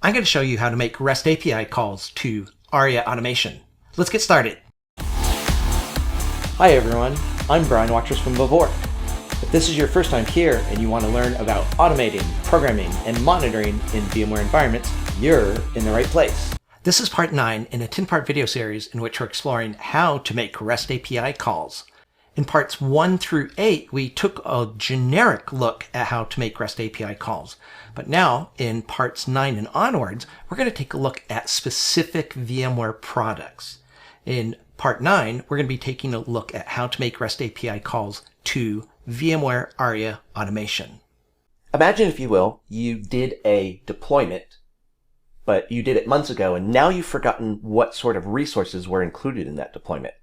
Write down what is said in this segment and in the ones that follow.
I'm going to show you how to make REST API calls to Aria Automation. Let's get started. Hi everyone, I'm Watrous from VVork. If this is your first time here and you want to learn about automating, programming, and monitoring in VMware environments, you're in the right place. This is part 9 in a 10-part video series in which we're exploring how to make REST API calls. In parts 1 through 8, we took a generic look at how to make REST API calls. But now, in parts 9 and onwards, we're going to take a look at specific VMware products. In part 9, we're going to be taking a look at how to make REST API calls to VMware Aria Automation. Imagine, if you will, you did a deployment, but you did it months ago, and now you've forgotten what sort of resources were included in that deployment.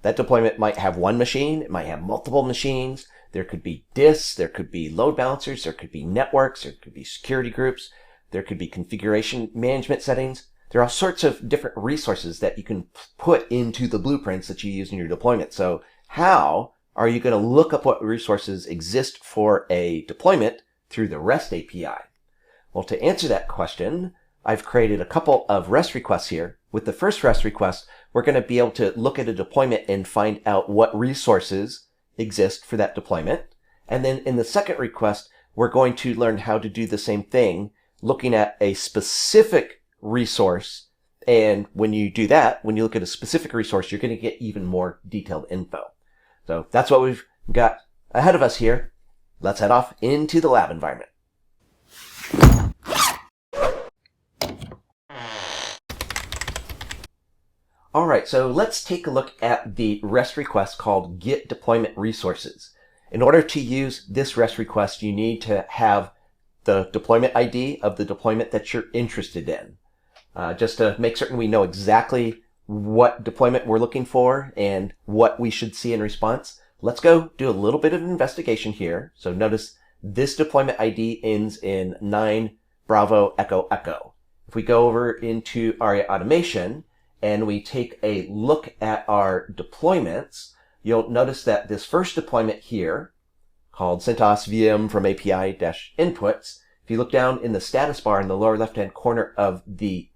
That deployment might have one machine, it might have multiple machines, there could be disks, there could be load balancers, there could be networks, there could be security groups, there could be configuration management settings. There are all sorts of different resources that you can put into the blueprints that you use in your deployment. So how are you going to look up what resources exist for a deployment through the REST API? Well, to answer that question, I've created a couple of REST requests here. With the first REST request, we're going to be able to look at a deployment and find out what resources exist for that deployment. And then in the second request, we're going to learn how to do the same thing, looking at a specific resource. And when you do that, when you look at a specific resource, you're going to get even more detailed info. So that's what we've got ahead of us here. Let's head off into the lab environment. All right, so let's take a look at the REST request called get deployment resources. In order to use this REST request, you need to have the deployment ID of the deployment that you're interested in. Just to make certain we know exactly what deployment we're looking for and what we should see in response, let's go do a little bit of an investigation here. So notice this deployment ID ends in 9 Bravo Echo Echo. If we go over into Aria Automation, and we take a look at our deployments, you'll notice that this first deployment here, called CentOS VM from API-inputs, if you look down in the status bar in the lower left-hand corner of the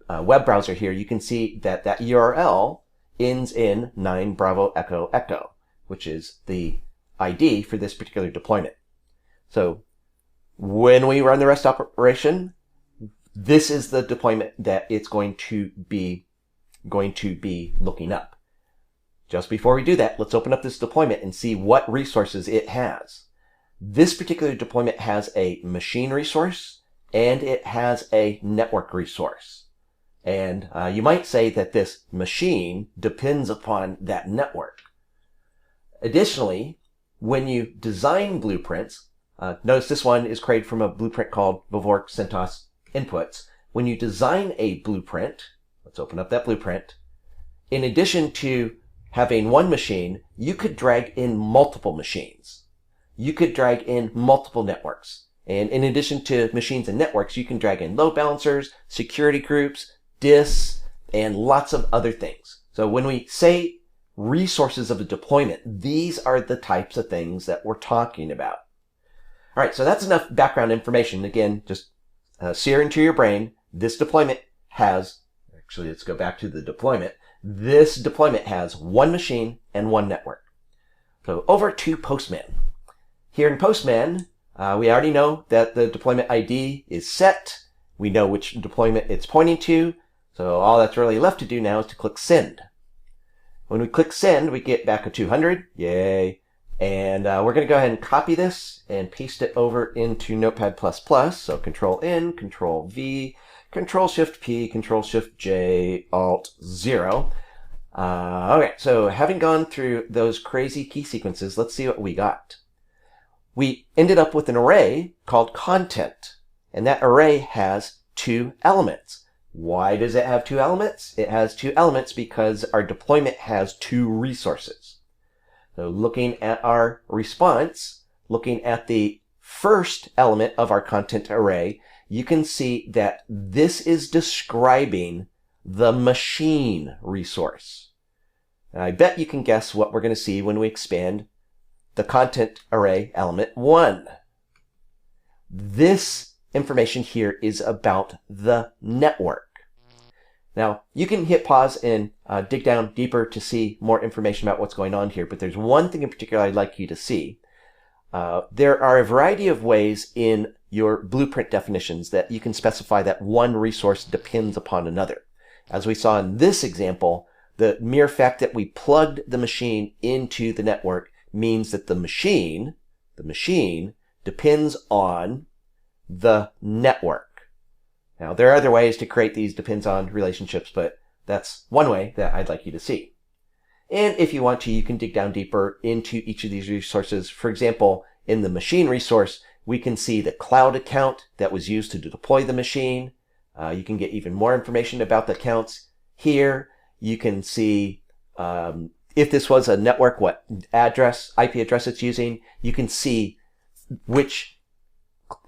web browser here, you can see that that URL ends in 9 Bravo Echo Echo, which is the ID for this particular deployment. So when we run the REST operation, this is the deployment that it's going to be looking up. Just before we do that, let's open up this deployment and see what resources it has. This particular deployment has a machine resource and it has a network resource. And you might say that this machine depends upon that network. Additionally, when you design blueprints, notice this one is created from a blueprint called VVork CentOS Inputs. When you design a blueprint, let's open up that blueprint. In addition to having one machine, you could drag in multiple machines. You could drag in multiple networks. And in addition to machines and networks, you can drag in load balancers, security groups, disks, and lots of other things. So when we say resources of a deployment, these are the types of things that we're talking about. All right, so that's enough background information. Again, just sear into your brain. This deployment has, actually, let's go back to the deployment. This deployment has one machine and one network. So over to Postman. Here in Postman, we already know that the deployment ID is set. We know which deployment it's pointing to. So all that's really left to do now is to click send. When we click send, we get back a 200. Yay. And we're going to go ahead and copy this and paste it over into Notepad++. So Control-N, Control-V, Control-Shift-P, Control-Shift-J, Alt-0. Okay, so having gone through those crazy key sequences, let's see what we got. We ended up with an array called content, and that array has 2 elements. Why does it have 2 elements? It has 2 elements because our deployment has 2 resources. So looking at our response, looking at the first element of our content array, you can see that this is describing the machine resource. And I bet you can guess what we're going to see when we expand the content array element 1. This information here is about the network. Now, you can hit pause and dig down deeper to see more information about what's going on here, but there's one thing in particular I'd like you to see. There are a variety of ways in your blueprint definitions that you can specify that one resource depends upon another. As we saw in this example, the mere fact that we plugged the machine into the network means that the machine depends on the network. Now, there are other ways to create these depends on relationships, but that's one way that I'd like you to see. And if you want to, you can dig down deeper into each of these resources. For example, in the machine resource, we can see the cloud account that was used to deploy the machine. You can get even more information about the accounts here. You can see if this was a network, what address, IP address it's using. You can see which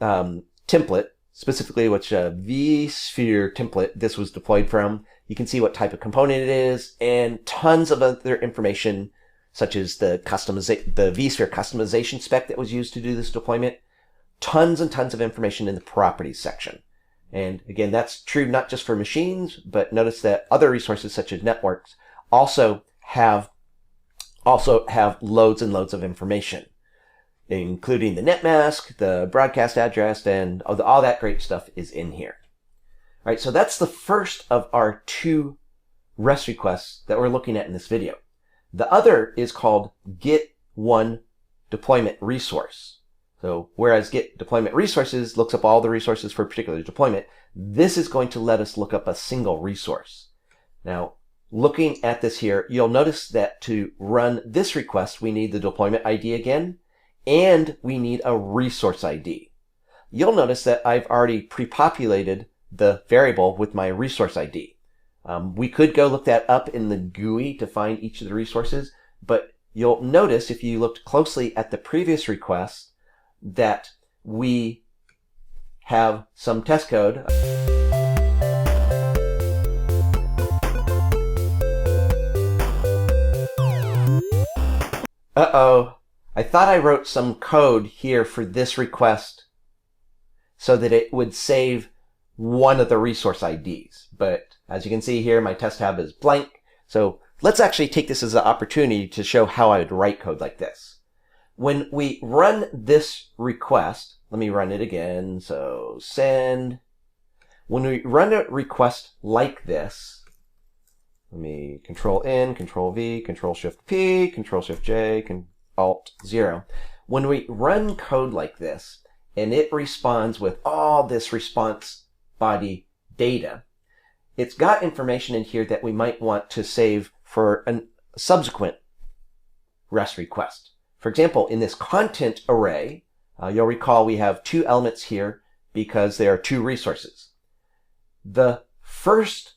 template, specifically which vSphere template this was deployed from. You can see what type of component it is, and tons of other information, such as the vSphere customization spec that was used to do this deployment. Tons and tons of information in the properties section. And again, that's true not just for machines, but notice that other resources such as networks also have loads and loads of information, including the net mask, the broadcast address, and all that great stuff is in here. All right, so that's the first of our 2 REST requests that we're looking at in this video. The other is called get one deployment resource. So whereas get deployment resources looks up all the resources for a particular deployment, this is going to let us look up a single resource. Now, looking at this here, you'll notice that to run this request, we need the deployment ID again, and we need a resource ID. You'll notice that I've already pre-populated the variable with my resource ID. We could go look that up in the GUI to find each of the resources, but you'll notice if you looked closely at the previous request that we have some test code. Uh-oh. I thought I wrote some code here for this request so that it would save one of the resource IDs. But as you can see here, my test tab is blank. So let's actually take this as an opportunity to show how I would write code like this. When we run this request, let me run it again. So send. When we run a request like this, let me Control N, Control V, Control Shift P, Control Shift J, Alt 0. When we run code like this, and it responds with all this response body data, it's got information in here that we might want to save for a subsequent REST request. For example, in this content array, you'll recall we have 2 elements here because there are 2 resources. The first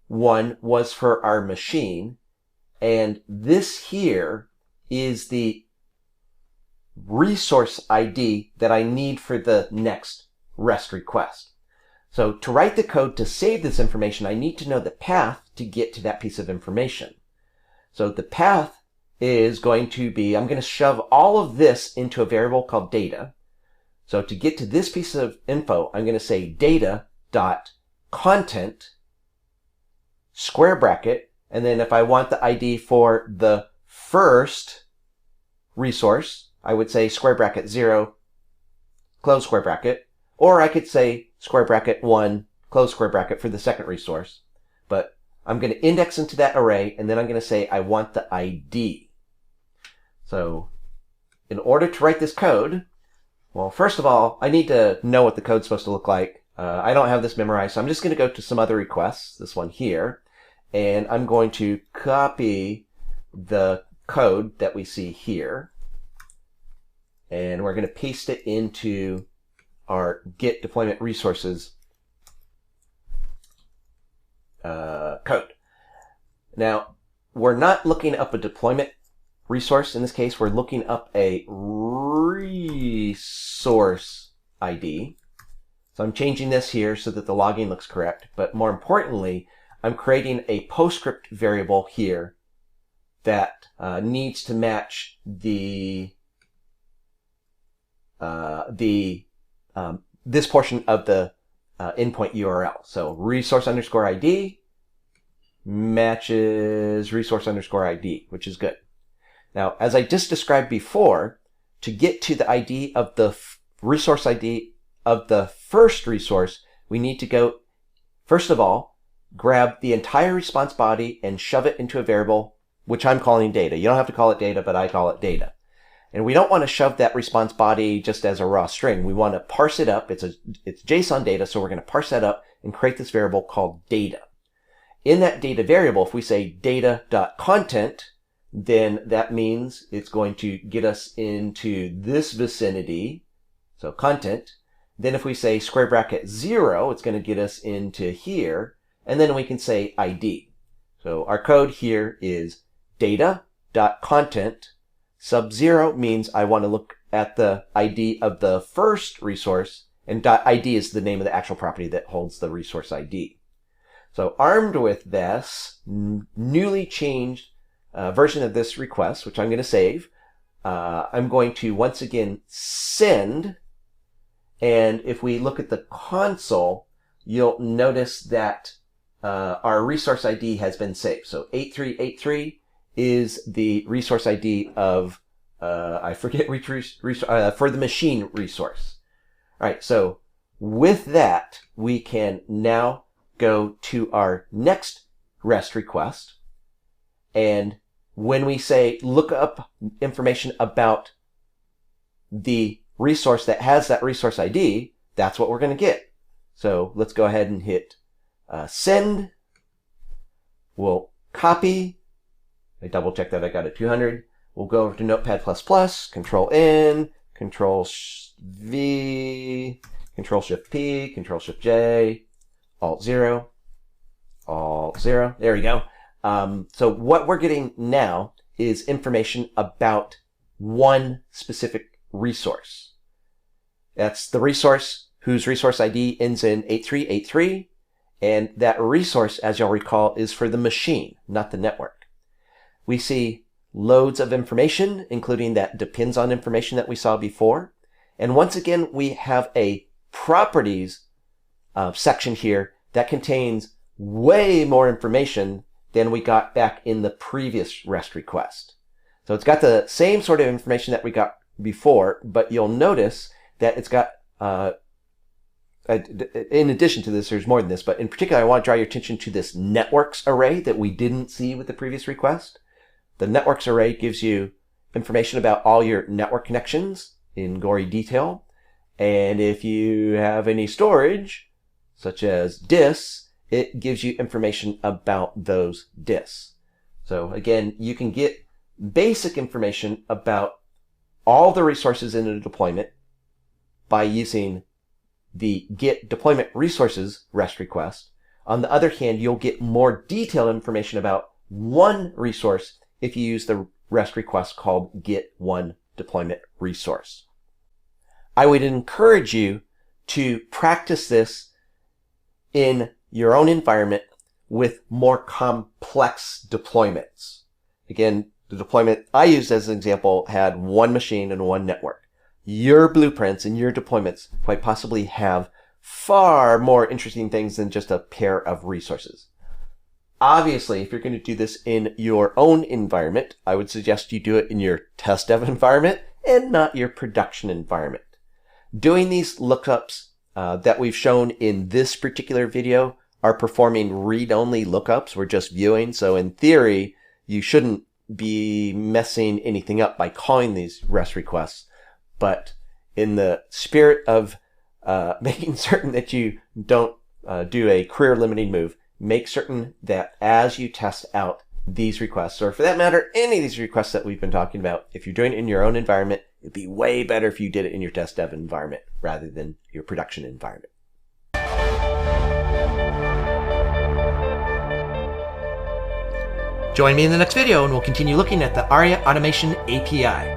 one was for our machine, and this here is the resource ID that I need for the next REST request. So to write the code to save this information, I need to know the path to get to that piece of information. So the path is going to be, I'm going to shove all of this into a variable called data. So to get to this piece of info, I'm going to say data.content, square bracket, and then if I want the ID for the first resource, I would say square bracket 0, close square bracket, or I could say square bracket 1, close square bracket for the second resource. But I'm going to index into that array, and then I'm going to say I want the ID. So in order to write this code, well, first of all, I need to know what the code's supposed to look like. I don't have this memorized, so I'm just going to go to some other requests, this one here, and I'm going to copy the code that we see here, and we're going to paste it into our get deployment resources code. Now, we're not looking up a deployment resource. In this case, we're looking up a resource ID. So I'm changing this here so that the logging looks correct. But more importantly, I'm creating a PostScript variable here that needs to match the this portion of the endpoint URL. So resource underscore ID matches resource underscore ID, which is good. Now, as I just described before, to get to the ID of the resource ID of the first resource, we need to go, first of all, grab the entire response body and shove it into a variable, which I'm calling data. You don't have to call it data, but I call it data. And we don't want to shove that response body just as a raw string. We want to parse it up. It's JSON data, so we're going to parse that up and create this variable called data. In that data variable, if we say data.content, then that means it's going to get us into this vicinity, so content. Then if we say square bracket 0, it's going to get us into here, and then we can say ID. So our code here is data.content. Sub 0 means I want to look at the ID of the first resource, and .id is the name of the actual property that holds the resource ID. So armed with this newly changed version of this request, which I'm going to save, I'm going to once again send, and if we look at the console, you'll notice that our resource ID has been saved. So 8383 is the resource ID of, I forget, for the machine resource. All right, so with that, we can now go to our next REST request. And when we say look up information about the resource that has that resource ID, that's what we're going to get. So let's go ahead and hit send. We'll copy. I double check that I got it 200. We'll go over to Notepad++, Control N, Control V, Control Shift P, Control Shift J, Alt 0, Alt 0. There we go. So what we're getting now is information about one specific resource. That's the resource whose resource ID ends in 8383. And that resource, as you'll recall, is for the machine, not the network. We see loads of information, including that depends on information that we saw before. And once again, we have a properties section here that contains way more information than we got back in the previous REST request. So it's got the same sort of information that we got before, but you'll notice that it's got, in addition to this, there's more than this, but in particular, I want to draw your attention to this networks array that we didn't see with the previous request. The networks array gives you information about all your network connections in gory detail. And if you have any storage, such as disks, it gives you information about those disks. So again, you can get basic information about all the resources in a deployment by using the get deployment resources REST request. On the other hand, you'll get more detailed information about one resource if you use the REST request called get one deployment resource. I would encourage you to practice this in your own environment with more complex deployments. Again, the deployment I used as an example had one machine and one network. Your blueprints and your deployments quite possibly have far more interesting things than just a pair of resources. Obviously, if you're going to do this in your own environment, I would suggest you do it in your test dev environment and not your production environment. Doing these lookups that we've shown in this particular video are performing read-only lookups. We're just viewing. So in theory, you shouldn't be messing anything up by calling these REST requests. But in the spirit of making certain that you don't do a career-limiting move, make certain that as you test out these requests, or for that matter, any of these requests that we've been talking about, if you're doing it in your own environment, it'd be way better if you did it in your test dev environment rather than your production environment. Join me in the next video and we'll continue looking at the Aria Automation API.